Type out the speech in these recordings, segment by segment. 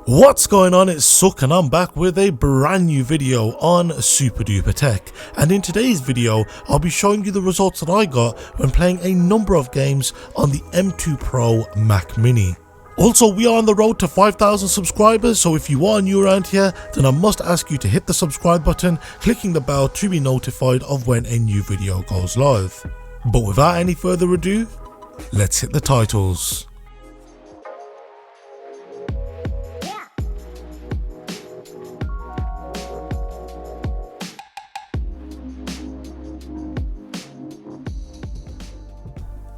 What's going on, it's Suk and I'm back with a brand new video on SuperDuprTech, and in today's video I'll be showing you the results that I got when playing a number of games on the M2 Pro Mac Mini. Also, we are on the road to 5,000 subscribers, so if you are new around here, then I must ask you to hit the subscribe button, clicking the bell to be notified of when a new video goes live. But without any further ado, let's hit the titles.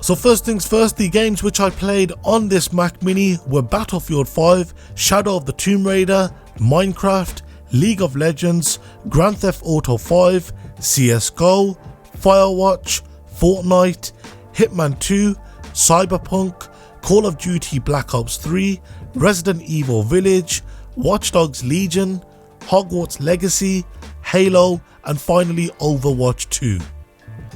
So first things first, the games which I played on this Mac Mini were Battlefield 5, Shadow of the Tomb Raider, Minecraft, League of Legends, Grand Theft Auto 5, CSGO, Firewatch, Fortnite, Hitman 2, Cyberpunk, Call of Duty Black Ops 3, Resident Evil Village, Watch Dogs Legion, Hogwarts Legacy, Halo, and finally Overwatch 2.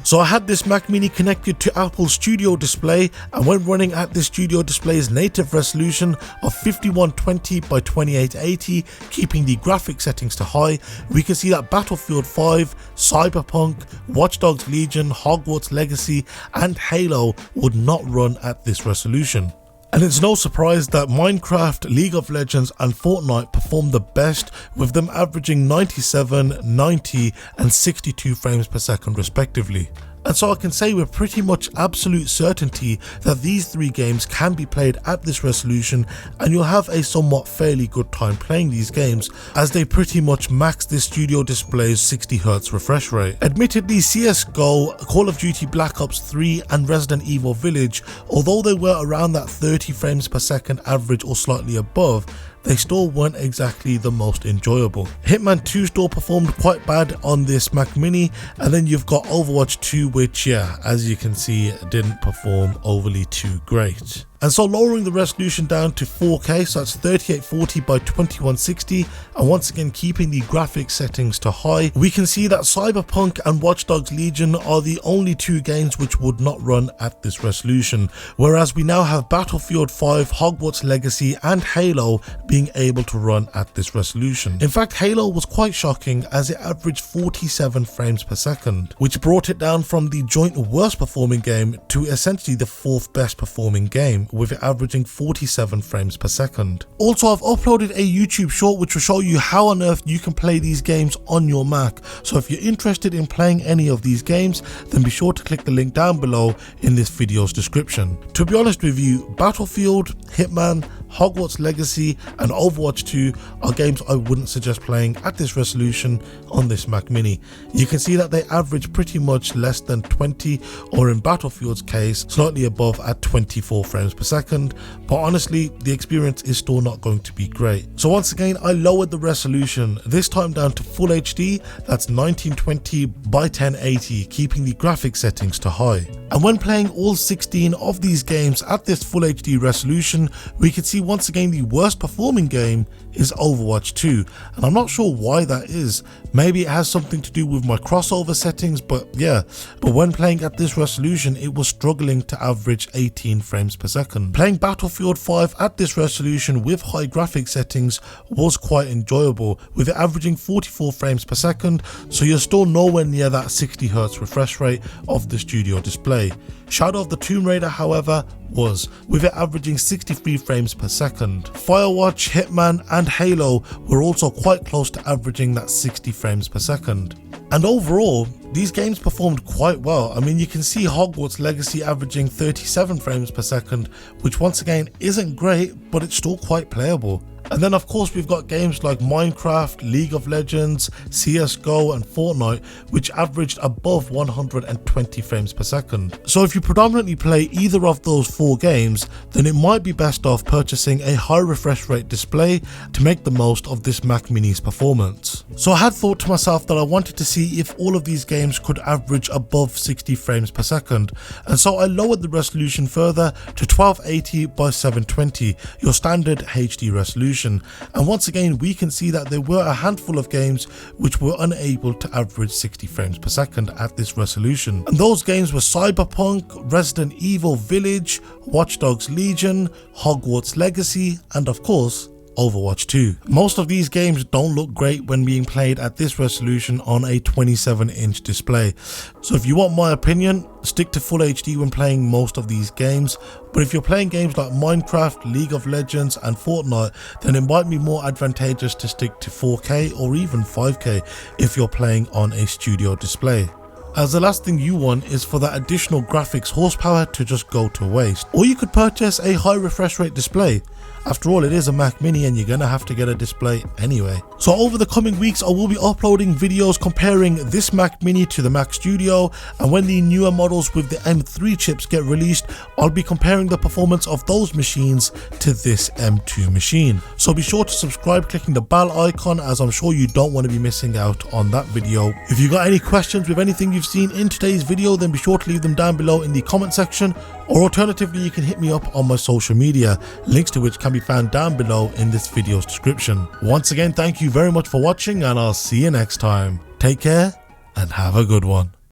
So I had this Mac Mini connected to Apple's Studio Display, and when running at this Studio Display's native resolution of 5120 by 2880, keeping the graphics settings to high, we can see that Battlefield 5, Cyberpunk, Watch Dogs Legion, Hogwarts Legacy and Halo would not run at this resolution. And it's no surprise that Minecraft, League of Legends and Fortnite performed the best, with them averaging 97, 90 and 62 frames per second respectively. And so I can say with pretty much absolute certainty that these three games can be played at this resolution, and you'll have a somewhat fairly good time playing these games, as they pretty much max this Studio Display's 60Hz refresh rate. Admittedly, CSGO, Call of Duty Black Ops 3 and Resident Evil Village, although they were around that 30 frames per second average or slightly above, they still weren't exactly the most enjoyable. Hitman 2 still performed quite bad on this Mac Mini, and then you've got Overwatch 2, which, yeah, as you can see, didn't perform overly too great. And so lowering the resolution down to 4K, so that's 3840 by 2160, and once again keeping the graphics settings to high, we can see that Cyberpunk and Watch Dogs Legion are the only two games which would not run at this resolution, whereas we now have Battlefield 5, Hogwarts Legacy and Halo being able to run at this resolution. In fact, Halo was quite shocking, as it averaged 47 frames per second, which brought it down from the joint worst performing game to essentially the fourth best performing game, with it averaging 47 frames per second. Also, I've uploaded a YouTube short which will show you how on earth you can play these games on your Mac, so if you're interested in playing any of these games, then be sure to click the link down below in this video's description. To be honest with you, Battlefield, Hitman, Hogwarts Legacy and Overwatch 2 are games I wouldn't suggest playing at this resolution on this Mac Mini. You can see that they average pretty much less than 20, or in Battlefield's case slightly above at 24 frames per second, but honestly the experience is still not going to be great. So once again I lowered the resolution, this time down to Full HD, that's 1920 by 1080, keeping the graphics settings to high. And when playing all 16 of these games at this Full HD resolution, we can see once again the worst performing game is Overwatch 2, and I'm not sure why that is. Maybe it has something to do with my crossover settings, but yeah, but when playing at this resolution it was struggling to average 18 frames per second. Playing Battlefield 5 at this resolution with high graphics settings was quite enjoyable, with it averaging 44 frames per second, so you're still nowhere near that 60Hz refresh rate of the Studio Display. Shadow of the Tomb Raider, however, was, with it averaging 63 frames per second. Firewatch, Hitman and Halo were also quite close to averaging that 60 frames per second. And overall, these games performed quite well. I mean, you can see Hogwarts Legacy averaging 37 frames per second, which once again isn't great, but it's still quite playable. And then of course we've got games like Minecraft, League of Legends, CSGO and Fortnite, which averaged above 120 frames per second. So if you predominantly play either of those four games, then it might be best off purchasing a high refresh rate display to make the most of this Mac Mini's performance. So I had thought to myself that I wanted to see if all of these games could average above 60 frames per second, and so I lowered the resolution further to 1280 by 720, your standard HD resolution. And once again we can see that there were a handful of games which were unable to average 60 frames per second at this resolution, and those games were Cyberpunk, Resident Evil Village, Watch Dogs Legion, Hogwarts Legacy and of course Overwatch 2. Most of these games don't look great when being played at this resolution on a 27-inch display. So if you want my opinion, stick to Full HD when playing most of these games. But if you're playing games like Minecraft, League of Legends and Fortnite, then it might be more advantageous to stick to 4K or even 5K if you're playing on a studio display, as the last thing you want is for that additional graphics horsepower to just go to waste. Or you could purchase a high refresh rate display. After all, it is a Mac Mini and you're gonna have to get a display anyway. So over the coming weeks I will be uploading videos comparing this Mac Mini to the Mac Studio, and when the newer models with the M3 chips get released, I'll be comparing the performance of those machines to this M2 machine. So be sure to subscribe clicking the bell icon, as I'm sure you don't want to be missing out on that video. If you got any questions with anything you've seen in today's video, then be sure to leave them down below in the comment section, or alternatively you can hit me up on my social media, links to which can be found down below in this video's description. Once again, thank you very much for watching and I'll see you next time. Take care and have a good one.